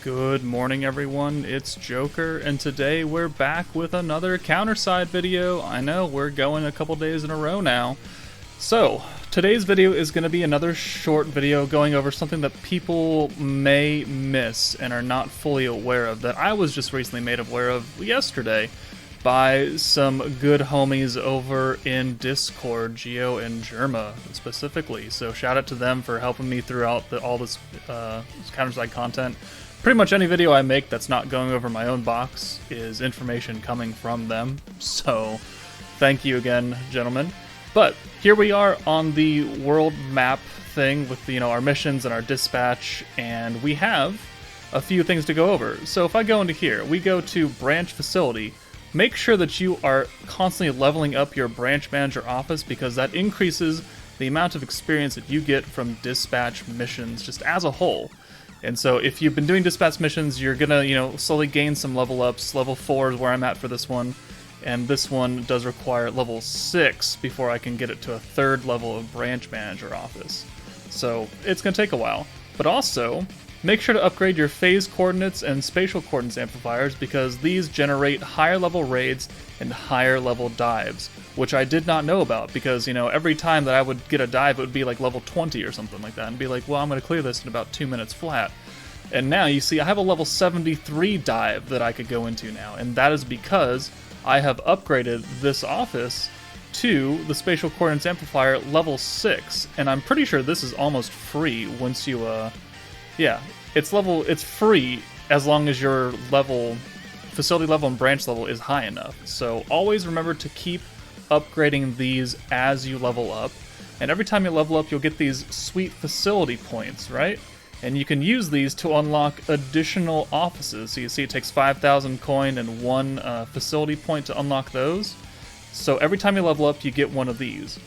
Good morning, everyone. It's Joker, and today we're back with another Counterside video. I know, we're going a couple days in a row now. So, today's video is going to be another short video going over something that people may miss and are not fully aware of, that I was just recently made aware of yesterday by some good homies over in Discord, Geo and Germa specifically. So shout out to them for helping me throughout all this Counterside content. Pretty much any video I make that's not going over my own box is information coming from them. So thank you again, gentlemen. But here we are on the world map thing with our missions and our dispatch, and we have a few things to go over. So if I go into here, we go to branch facility. Make sure that you are constantly leveling up your branch manager office, because that increases the amount of experience that you get from dispatch missions just as a whole. And so if you've been doing dispatch missions, you're gonna, slowly gain some level ups. Level 4 is where I'm at for this one. And this one does require level 6 before I can get it to a 3rd level of branch manager office. So it's gonna take a while. But also, make sure to upgrade your phase coordinates and spatial coordinates amplifiers, because these generate higher level raids and higher level dives, which I did not know about, because every time that I would get a dive, it would be like level 20 or something like that, and be like, well, I'm going to clear this in about 2 minutes flat. And now you see I have a level 73 dive that I could go into now, and that is because I have upgraded this office to the spatial coordinates amplifier level 6, and I'm pretty sure this is almost free once you yeah, it's free as long as your facility level and branch level is high enough. So always remember to keep upgrading these as you level up. And every time you level up, you'll get these sweet facility points, right? And you can use these to unlock additional offices. So you see it takes 5,000 coin and 1 facility point to unlock those. So every time you level up, you get one of these.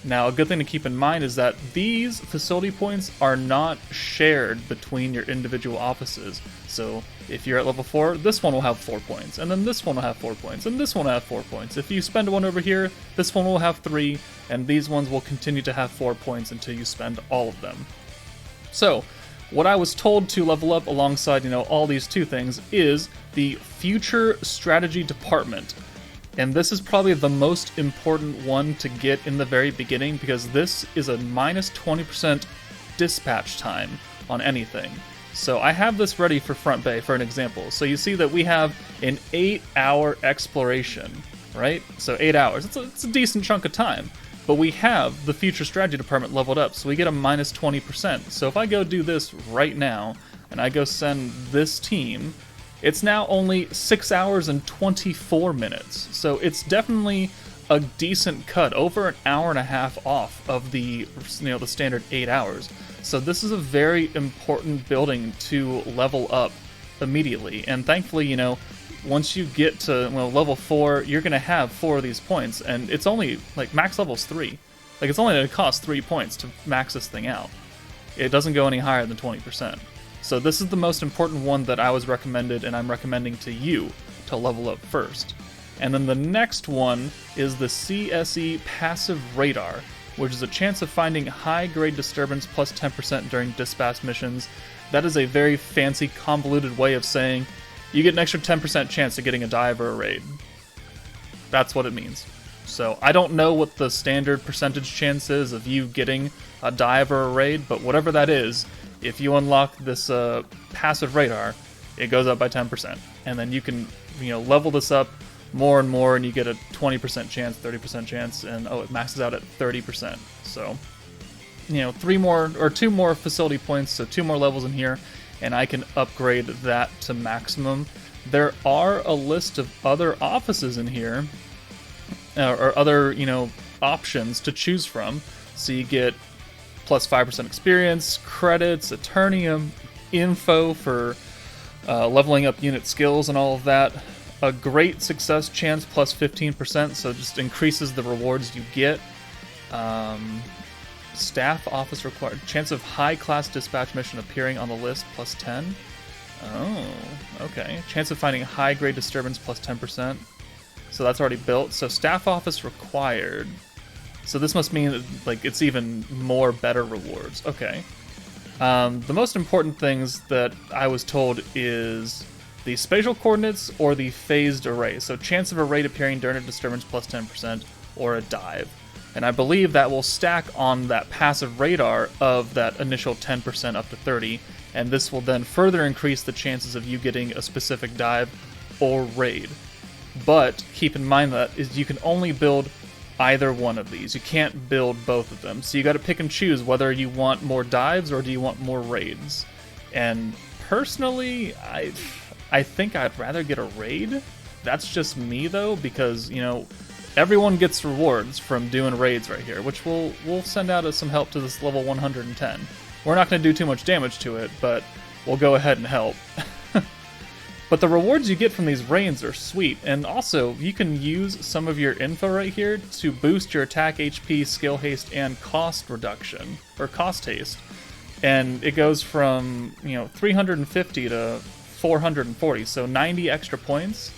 Now, a good thing to keep in mind is that these facility points are not shared between your individual offices. So if you're at level 4, this one will have 4 points, and then this one will have 4 points, and this one will have 4 points. If you spend one over here, this one will have 3, and these ones will continue to have 4 points until you spend all of them. So, what I was told to level up alongside, all these 2 things is the Future Strategy Department. And this is probably the most important one to get in the very beginning, because this is a minus 20% dispatch time on anything. So I have this ready for Front Bay for an example. So you see that we have an 8-hour exploration, right? So 8 hours, it's a decent chunk of time. But we have the Future Strategy Department leveled up, so we get a minus 20%. So if I go do this right now, and I go send this team, it's now only 6 hours and 24 minutes. So it's definitely a decent cut, over an hour and a half off of the the standard 8 hours. So this is a very important building to level up immediately. And thankfully, once you get to level 4, you're gonna have 4 of these points, and it's only max level's 3. It's only gonna cost 3 points to max this thing out. It doesn't go any higher than 20%. So this is the most important one that I was recommended, and I'm recommending to you to level up first. And then the next one is the CSE Passive Radar, which is a chance of finding high-grade disturbance plus 10% during dispatch missions. That is a very fancy, convoluted way of saying you get an extra 10% chance of getting a dive or a raid. That's what it means. So I don't know what the standard percentage chance is of you getting a dive or a raid, but whatever that is, if you unlock this passive radar, it goes up by 10%. And then you can, level this up more and more, and you get a 20% chance, 30% chance, and it maxes out at 30%. So, 2 more facility points, so 2 more levels in here, and I can upgrade that to maximum. There are a list of other offices in here, or other, options to choose from. So you get plus 5% experience, credits, Eternium, info for leveling up unit skills and all of that. A great success chance plus 15%, so just increases the rewards you get. Staff office required. Chance of high class dispatch mission appearing on the list plus 10. Oh, okay. Chance of finding high grade disturbance plus 10%. So that's already built. So staff office required. So this must mean that, it's even more better rewards. Okay. The most important things that I was told is the spatial coordinates or the phased array. So chance of a raid appearing during a disturbance plus 10% or a dive. And I believe that will stack on that passive radar of that initial 10% up to 30, and this will then further increase the chances of you getting a specific dive or raid. But keep in mind that is you can only build either one of these. You can't build both of them. So you got to pick and choose whether you want more dives or do you want more raids. And personally, I think I'd rather get a raid. That's just me though, because everyone gets rewards from doing raids right here, which we'll send out as some help to this level 110. We're not going to do too much damage to it, but we'll go ahead and help. But the rewards you get from these raids are sweet, and also you can use some of your info right here to boost your attack HP, skill haste, and cost reduction, or cost haste. And it goes from 350 to 440, so 90 extra points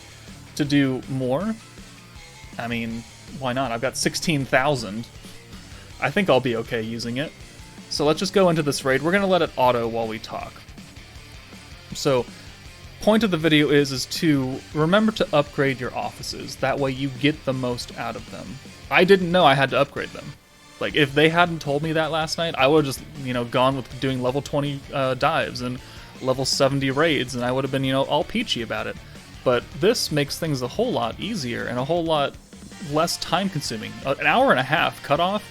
to do more. I mean, why not? I've got 16,000. I think I'll be okay using it. So let's just go into this raid. We're going to let it auto while we talk. So, point of the video is to remember to upgrade your offices. That way you get the most out of them. I didn't know I had to upgrade them. Like, if they hadn't told me that last night, I would have just, gone with doing level 20 dives and level 70 raids, and I would have been, all peachy about it. But this makes things a whole lot easier and a whole lot less time consuming. An hour and a half cutoff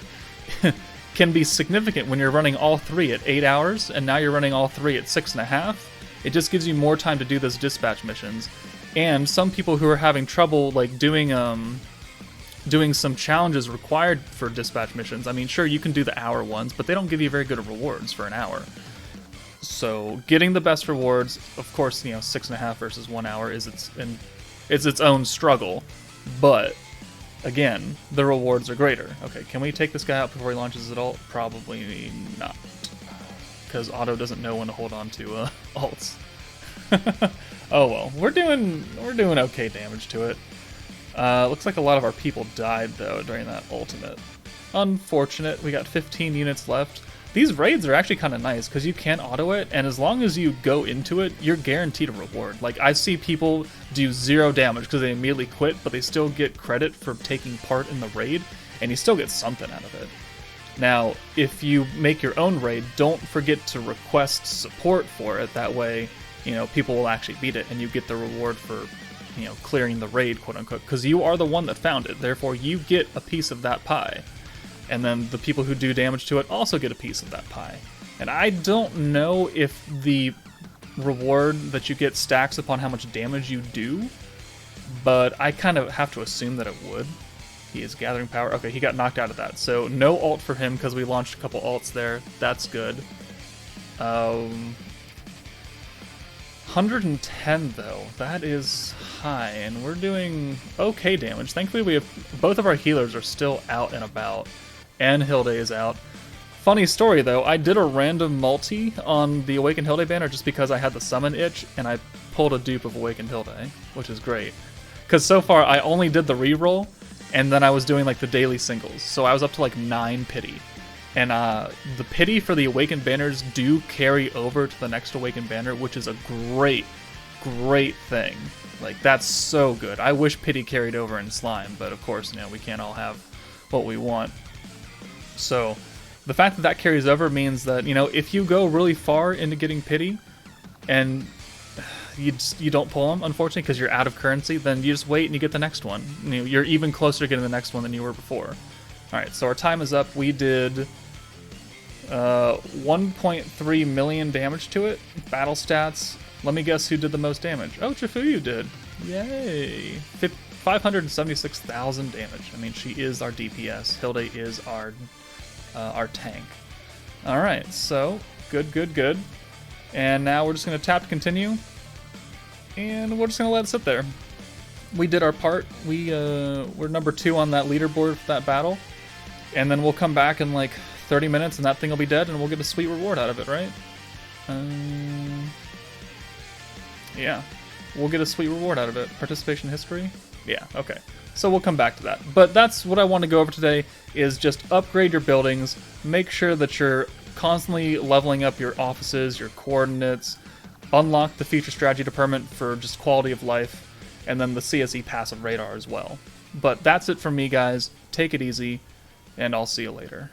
can be significant when you're running all three at 8 hours, and now you're running all three at 6.5. It just gives you more time to do those dispatch missions. And some people who are having trouble like doing some challenges required for dispatch missions, I mean, sure, you can do the hour ones, but they don't give you very good rewards for an hour. So getting the best rewards, of course, 6.5 versus 1 hour is its own struggle, but again, the rewards are greater. Okay, can we take this guy out before he launches his ult? Probably not, because Auto doesn't know when to hold on to ults. Oh well, we're doing okay damage to it. Looks like a lot of our people died though during that ultimate. Unfortunate. We got 15 units left. These raids are actually kind of nice because you can auto it, and as long as you go into it, you're guaranteed a reward. Like, I see people do 0 damage because they immediately quit, but they still get credit for taking part in the raid, and you still get something out of it. Now, if you make your own raid, don't forget to request support for it. That way, people will actually beat it, and you get the reward for, clearing the raid, quote unquote, because you are the one that found it. Therefore, you get a piece of that pie. And then the people who do damage to it also get a piece of that pie. And I don't know if the reward that you get stacks upon how much damage you do, but I kind of have to assume that it would. He is gathering power. Okay, he got knocked out of that. So no ult for him because we launched a couple ults there. That's good. 110 though. That is high, and we're doing okay damage. Thankfully, we have both of our healers are still out and about. And Hilde is out. Funny story though, I did a random multi on the Awakened Hilde banner just because I had the summon itch, and I pulled a dupe of Awakened Hilde, which is great. Because so far I only did the reroll, and then I was doing like the daily singles, so I was up to like 9 pity. And the pity for the Awakened banners do carry over to the next Awakened banner, which is a great thing. Like, that's so good. I wish pity carried over in Slime, but of course, we can't all have what we want. So, the fact that that carries over means that, if you go really far into getting pity, and you don't pull them, unfortunately, because you're out of currency, then you just wait and you get the next one. You're even closer to getting the next one than you were before. Alright, so our time is up. We did 1.3 million damage to it. Battle stats. Let me guess who did the most damage. Oh, Chifuyu did. Yay. 576,000 damage. I mean, she is our DPS. Hilde is our tank. Alright, so good. And now we're just going to tap to continue. And we're just going to let it sit there. We did our part. We're number 2 on that leaderboard for that battle. And then we'll come back in like 30 minutes and that thing will be dead and we'll get a sweet reward out of it, right? Yeah. We'll get a sweet reward out of it. Participation history? Yeah, okay. So we'll come back to that. But that's what I want to go over today, is just upgrade your buildings, make sure that you're constantly leveling up your offices, your coordinates, unlock the feature strategy department for just quality of life, and then the CSE passive radar as well. But that's it from me, guys. Take it easy, and I'll see you later.